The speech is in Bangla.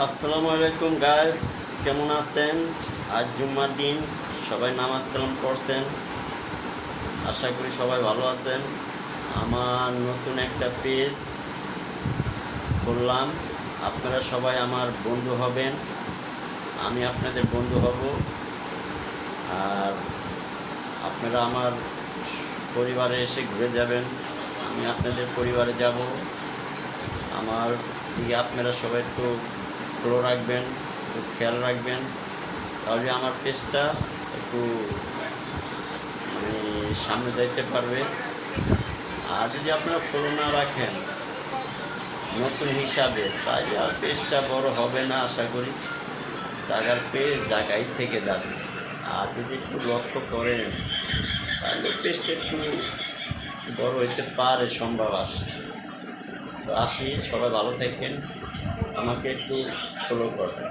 আসসালামু আলাইকুম গাইস, কেমন আছেন? আজ জুম্মার দিন, সবাই নামাজ কালাম পড়ছেন। আশা করি সবাই ভালো আছেন। আমার নতুন একটা পেজ খুললাম, আপনারা সবাই আমার বন্ধু হবেন, আমি আপনাদের বন্ধু হব। আর আপনারা আমার পরিবারে এসে ঘুরে যাবেন, আমি আপনাদের পরিবারে যাব। আমার দিকে আপনারা সবাই একটু ফলো রাখবেন, একটু খেয়াল রাখবেন, তাহলে আমার পেজটা একটু মানে সামনে যাইতে পারবে। আর যদি আপনারা ফলো না রাখেন নতুন হিসাবে, তাহলে আর পেজটা বড় হবে না। আশা করি জায়গার পেজ জায়গায় থেকে যাবে। আর যদি একটু লক্ষ্য করেন তাহলে পেজটা একটু বড় হইতে পারে, সম্ভব আছে। তো আসি, সবাই ভালো থাকেন, আমাকে একটু ফলো করবেন।